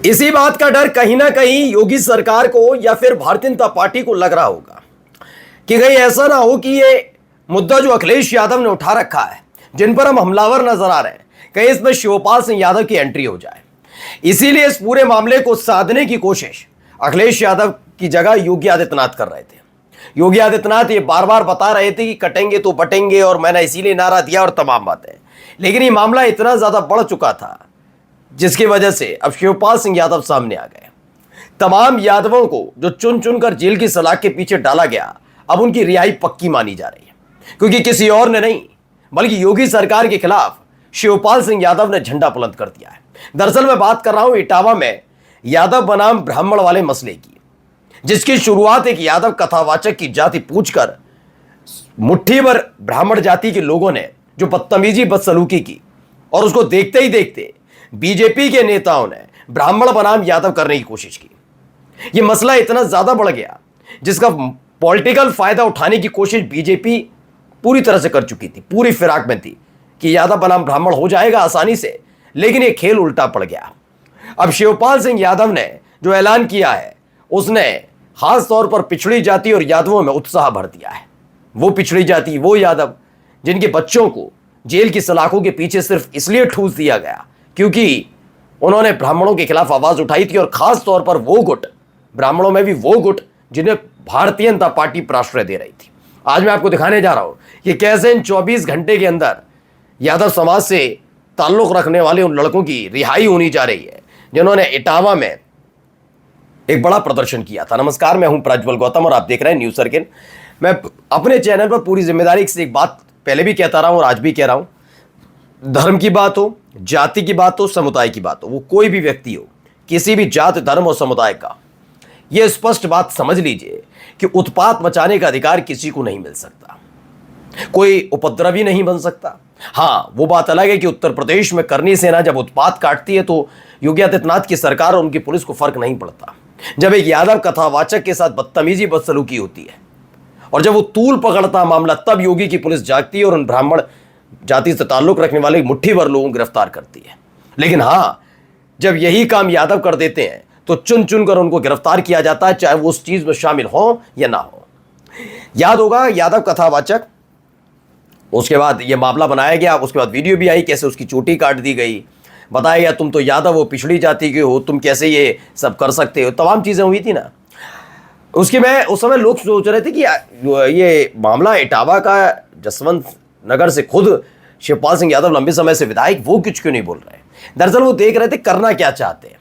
इसी बात का डर कहीं ना कहीं योगी सरकार को या फिर भारतीय जनता पार्टी को लग रहा होगा कि कहीं ऐसा ना हो कि ये मुद्दा जो अखिलेश यादव ने उठा रखा है, जिन पर हम हमलावर नजर आ रहे हैं, कहीं इसमें शिवपाल सिंह यादव की एंट्री हो जाए। इसीलिए इस पूरे मामले को साधने की कोशिश अखिलेश यादव की जगह योगी आदित्यनाथ कर रहे थे। योगी आदित्यनाथ ये बार बार बता रहे थे कि कटेंगे तो बटेंगे और मैंने इसीलिए नारा दिया और तमाम बातें, लेकिन ये मामला इतना ज्यादा बढ़ चुका था जिसकी वजह से अब शिवपाल सिंह यादव सामने आ गए। तमाम यादवों को जो चुन चुनकर जेल की सलाख के पीछे डाला गया, अब उनकी रिहाई पक्की मानी जा रही है, क्योंकि किसी और ने नहीं बल्कि योगी सरकार के खिलाफ शिवपाल सिंह यादव ने झंडा बुलंद कर दिया है। दरअसल मैं बात कर रहा हूं इटावा में यादव बनाम ब्राह्मण वाले मसले की, जिसकी शुरुआत एक यादव कथावाचक की जाति पूछकर मुट्ठी भर ब्राह्मण जाति के लोगों ने जो बदतमीजी बदसलूकी की, और उसको देखते ही देखते बीजेपी के नेताओं ने ब्राह्मण बनाम यादव करने की कोशिश की। यह मसला इतना ज्यादा बढ़ गया जिसका पॉलिटिकल फायदा उठाने की कोशिश बीजेपी पूरी तरह से कर चुकी थी, पूरी फिराक में थी कि यादव बनाम ब्राह्मण हो जाएगा आसानी से, लेकिन यह खेल उल्टा पड़ गया। अब शिवपाल सिंह यादव ने जो ऐलान किया है, उसने खास तौर पर पिछड़ी जाति और यादवों में उत्साह भर दिया है। वो पिछड़ी जाति, वो यादव जिनके बच्चों को जेल की सलाखों के पीछे सिर्फ इसलिए ठूस दिया गया क्योंकि उन्होंने ब्राह्मणों के खिलाफ आवाज उठाई थी, और खास तौर पर वो गुट, ब्राह्मणों में भी वो गुट जिन्हें भारतीय जनता पार्टी प्रश्रय दे रही थी। आज मैं आपको दिखाने जा रहा हूं कि कैसे इन 24 घंटे के अंदर यादव समाज से ताल्लुक रखने वाले उन लड़कों की रिहाई होनी जा रही है जिन्होंने इटावा में एक बड़ा प्रदर्शन किया था। नमस्कार, मैं हूं प्रज्वल गौतम और आप देख रहे हैं न्यूज सर्किल। मैं अपने चैनल पर पूरी जिम्मेदारी से एक बात पहले भी कहता रहा हूं और आज भी कह रहा हूं, धर्म की बात हो, जाति की बात हो, समुदाय की बात हो, वो कोई भी व्यक्ति हो, किसी भी जात धर्म और समुदाय का, यह स्पष्ट बात समझ लीजिए कि उत्पात मचाने का अधिकार किसी को नहीं मिल सकता। कोई उपद्रवी नहीं बन सकता। हां, वो बात अलग है कि उत्तर प्रदेश में करनी सेना जब उत्पात काटती है तो योगी आदित्यनाथ की सरकार और उनकी पुलिस को फर्क नहीं पड़ता। जब एक यादव कथावाचक के साथ बदतमीजी बदसलूकी होती है और जब वो तूल पकड़ता मामला, तब योगी की पुलिस जागती है और उन ब्राह्मण जाति से ताल्लुक रखने वाले मुट्ठी भर लोगों को गिरफ्तार करती है। लेकिन हां, जब यही काम यादव कर देते हैं तो चुन चुन कर उनको गिरफ्तार किया जाता है, चाहे वो उस चीज में शामिल हो या ना हो। याद होगा यादव कथावाचक, उसके बाद यह मामला बनाया गया, उसके बाद वीडियो भी आई कैसे उसकी चोटी काट दी गई, बताया गया तुम तो यादव हो, पिछड़ी जाति के हो, तुम कैसे ये सब कर सकते हो, तमाम चीजें हुई थी ना। उसके में उस समय लोग सोच रहे थे कि ये मामला इटावा का जसवंत नगर से खुद शिवपाल सिंह यादव लंबे समय से विधायक, वो कुछ क्यों नहीं बोल रहे। दरअसल वो देख रहे थे करना क्या चाहते हैं,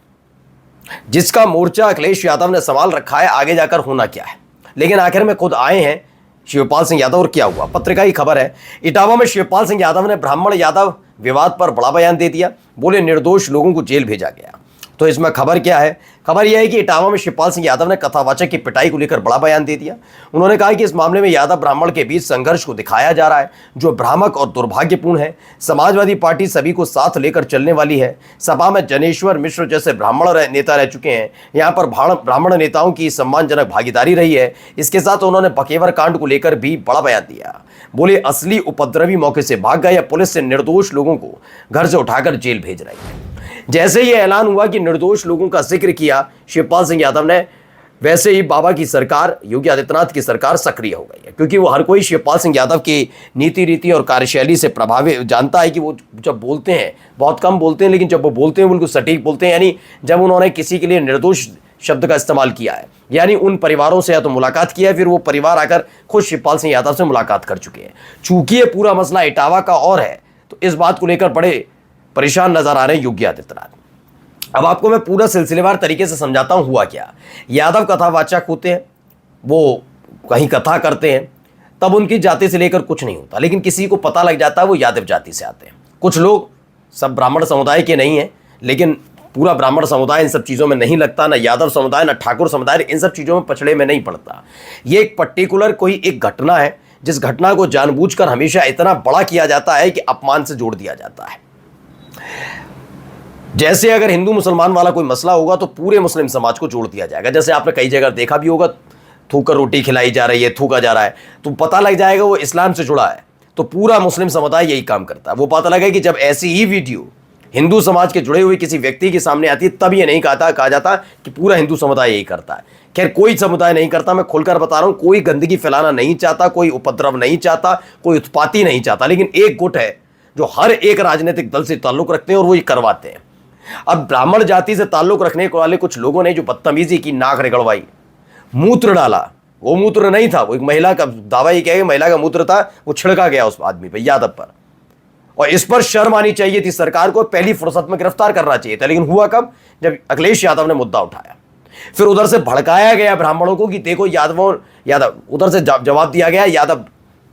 जिसका मोर्चा अखिलेश यादव ने संभाल रखा है, आगे जाकर होना क्या है। लेकिन आखिर में खुद आए हैं शिवपाल सिंह यादव, और क्या हुआ, पत्रिका की खबर है। इटावा में शिवपाल सिंह यादव ने ब्राह्मण यादव विवाद पर बड़ा बयान दे दिया, बोले निर्दोष लोगों को जेल भेजा गया। तो इसमें खबर क्या है, खबर यह है कि इटावा में शिवपाल सिंह यादव ने कथावाचक की पिटाई को लेकर बड़ा बयान दे दिया। उन्होंने कहा कि इस मामले में यादव ब्राह्मण के बीच संघर्ष को दिखाया जा रहा है जो भ्रामक और दुर्भाग्यपूर्ण है। समाजवादी पार्टी सभी को साथ लेकर चलने वाली है। सपा में जनेश्वर मिश्र जैसे ब्राह्मण नेता रह चुके हैं, यहाँ पर ब्राह्मण नेताओं की सम्मानजनक भागीदारी रही है। इसके साथ उन्होंने बकेवर कांड को लेकर भी बड़ा बयान दिया, बोले असली उपद्रवी मौके से भाग गए या पुलिस से निर्दोष लोगों को घर से उठाकर जेल भेज रही है। जैसे ही ऐलान हुआ कि निर्दोष लोगों का जिक्र किया शिवपाल सिंह यादव ने, वैसे ही बाबा की सरकार, योगी आदित्यनाथ की सरकार सक्रिय हो गई है, क्योंकि वो हर कोई शिवपाल सिंह यादव की नीति रीति और कार्यशैली से प्रभावित जानता है कि वो जब बोलते हैं, बहुत कम बोलते हैं, लेकिन जब वो बोलते हैं बिल्कुल सटीक बोलते हैं। यानी जब उन्होंने किसी के लिए निर्दोष शब्द का इस्तेमाल किया है, यानी उन परिवारों से या तो मुलाकात किया है, फिर वो परिवार आकर खुद शिवपाल सिंह यादव से मुलाकात कर चुके हैं। चूंकि ये पूरा मसला इटावा का और है, तो इस बात को लेकर बड़े परेशान नजर आ रहे हैं योगी आदित्यनाथ। अब आपको मैं पूरा सिलसिलेवार तरीके से समझाता हूं हुआ क्या। यादव कथावाचक होते हैं, वो कहीं कथा करते हैं, तब उनकी जाति से लेकर कुछ नहीं होता, लेकिन किसी को पता लग जाता है वो यादव जाति से आते हैं। कुछ लोग, सब ब्राह्मण समुदाय के नहीं हैं, लेकिन पूरा ब्राह्मण समुदाय इन सब चीज़ों में नहीं लगता, ना यादव समुदाय, ना ठाकुर समुदाय इन सब चीज़ों में पछड़े में नहीं पड़ता। ये एक पर्टिकुलर कोई एक घटना है, जिस घटना को जानबूझकर हमेशा इतना बड़ा किया जाता है कि अपमान से जोड़ दिया जाता है। जैसे अगर हिंदू मुसलमान वाला कोई मसला होगा तो पूरे मुस्लिम समाज को जोड़ दिया जाएगा। जैसे आपने कई जगह देखा भी होगा, थूकर रोटी खिलाई जा रही है, थूका जा रहा है, तो पता लग जाएगा वो इस्लाम से जुड़ा है, तो पूरा मुस्लिम समुदाय यही काम करता है। वो पता लगा कि जब ऐसी ही वीडियो हिंदू समाज के जुड़े हुए किसी व्यक्ति के सामने आती है तब ये नहीं कहा जाता कि पूरा हिंदू समुदाय यही करता है। खैर कोई समुदाय नहीं करता, मैं खुलकर बता रहा हूं, कोई गंदगी फैलाना नहीं चाहता, कोई उपद्रव नहीं चाहता, कोई उत्पाती नहीं चाहता, लेकिन एक गुट है जो हर एक राजनीतिक दल से ताल्लुक रखते हैं और वो ये करवाते हैं। अब ब्राह्मण जाति से ताल्लुक रखने वाले कुछ लोगों ने जो बदतमीजी की, नाक रगड़वाई, मूत्र डाला, वो मूत्र नहीं था, वो एक महिला का दावा ही कहेगा महिला का मूत्र था, वो छिड़का गया उस आदमी पर, यादव पर। और इस पर शर्म आनी चाहिए थी सरकार को, पहली फुर्सत में गिरफ्तार करना चाहिए था। लेकिन हुआ कब? जब अखिलेश यादव ने मुद्दा उठाया। फिर उधर से भड़काया गया ब्राह्मणों को कि देखो यादव उधर से जवाब दिया गया, यादव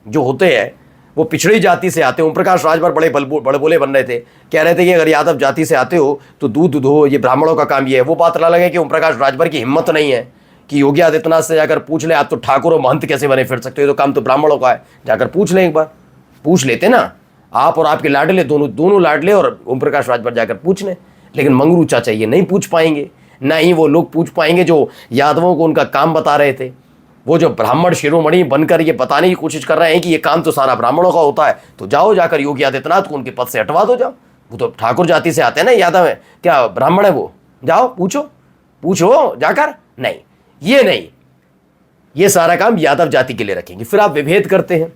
जो होते हैं वो पिछड़ी जाति से आते हैं। ओम प्रकाश राजभर बड़े बोले बन रहे थे, कह रहे थे कि अगर यादव जाति से आते हो तो दूध दो, ये ब्राह्मणों का काम ये है। वो बात अलग है कि ओम प्रकाश राजभर की हिम्मत नहीं है कि योगी आदित्यनाथ से जाकर पूछ ले, आप तो ठाकुर और महंत कैसे बने फिर सकते हो, तो काम तो ब्राह्मणों का है, जाकर पूछ लें, एक बार पूछ लेते ना, आप और आपके लाडले दोनों लाडले और ओम प्रकाश राजभर जाकर पूछ लें। लेकिन मंगरू चाचा ये नहीं पूछ पाएंगे, ना ही वो लोग पूछ पाएंगे जो यादवों को उनका काम बता रहे थे। वो जो ब्राह्मण शिरोमणि बनकर ये बताने की कोशिश कर रहे हैं कि ये काम तो सारा ब्राह्मणों का होता है, तो जाओ जाकर योगी आदित्यनाथ को उनके पद से हटवा दो, जाओ, वो तो ठाकुर जाति से आते हैं ना, यादव है क्या ब्राह्मण है वो, जाओ पूछो जाकर। नहीं, ये नहीं, ये सारा काम यादव जाति के लिए रखेंगे। फिर आप विभेद करते हैं,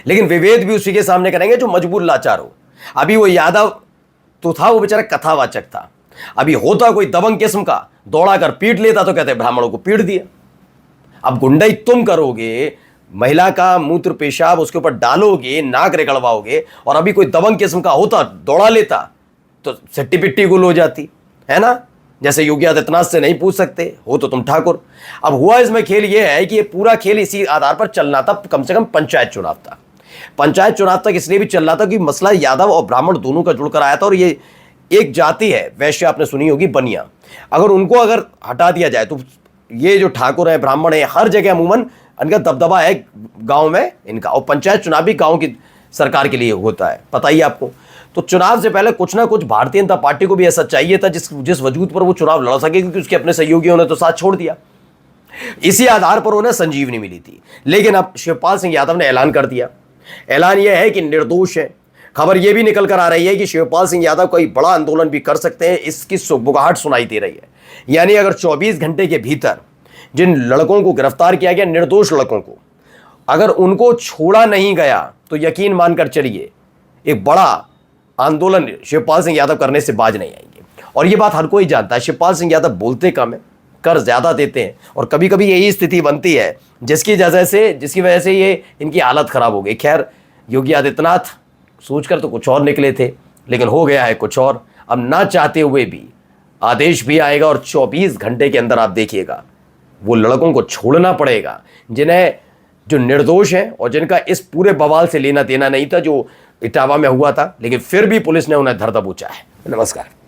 लेकिन विभेद भी उसी के सामने करेंगे जो मजबूर लाचार हो। अभी वो यादव तो था, वो बेचारा कथावाचक था। अभी होता कोई दबंग किस्म का, दौड़ा कर पीट लेता तो कहते ब्राह्मणों को पीट दिया। अब गुंडाई तुम करोगे, महिला का मूत्र पेशाब उसके ऊपर डालोगे, नाक रगड़वाओगे, और अभी कोई दबंग किस्म का होता दौड़ा लेता तो सट्टी पिट्टी गुल हो जाती है ना। जैसे योगी आदित्यनाथ से नहीं पूछ सकते हो तो तुम ठाकुर। अब हुआ इसमें खेल ये है कि ये पूरा खेल इसी आधार पर चलना था, कम से कम पंचायत चुनाव था। पंचायत चुनाव तक इसलिए भी चल रहा था कि मसला यादव और ब्राह्मण दोनों का जुड़कर आया था। और ये एक जाति है, वैश्य आपने सुनी होगी, बनिया, अगर हटा दिया जाए तो ये जो ठाकुर है, ब्राह्मण है, हर जगह अमूमन इनका दबदबा है गांव में इनका। और पंचायत चुनाव भी गांव की सरकार के लिए होता है, पता ही आपको। तो चुनाव से पहले कुछ ना कुछ भारतीय जनता पार्टी को भी ऐसा चाहिए था जिस वजूद पर वो चुनाव लड़ सके, क्योंकि उसके अपने सहयोगियों ने तो साथ छोड़ दिया। इसी आधार पर उन्हें संजीवनी मिली थी। लेकिन अब शिवपाल सिंह यादव ने ऐलान कर दिया। ऐलान यह है कि निर्दोष है। खबर यह भी निकल कर आ रही है कि शिवपाल सिंह यादव कोई बड़ा आंदोलन भी कर सकते हैं, इसकी सुगबुगाहट सुनाई दे रही है। यानी अगर 24 घंटे के भीतर जिन लड़कों को गिरफ्तार किया गया, निर्दोष लड़कों को, अगर उनको छोड़ा नहीं गया तो यकीन मानकर चलिए एक बड़ा आंदोलन शिवपाल सिंह यादव करने से बाज नहीं आएंगे। और ये बात हर कोई जानता है, शिवपाल सिंह यादव बोलते कम है, कर ज्यादा देते हैं, और कभी कभी यही स्थिति बनती है जिसकी वजह से ये इनकी हालत खराब हो गई। खैर, योगी आदित्यनाथ सोचकर तो कुछ और निकले थे, लेकिन हो गया है कुछ और। अब ना चाहते हुए भी आदेश भी आएगा और 24 घंटे के अंदर आप देखिएगा वो लड़कों को छोड़ना पड़ेगा जो निर्दोष हैं और जिनका इस पूरे बवाल से लेना देना नहीं था जो इटावा में हुआ था। लेकिन फिर भी पुलिस ने उन्हें धर दबोचा है। नमस्कार।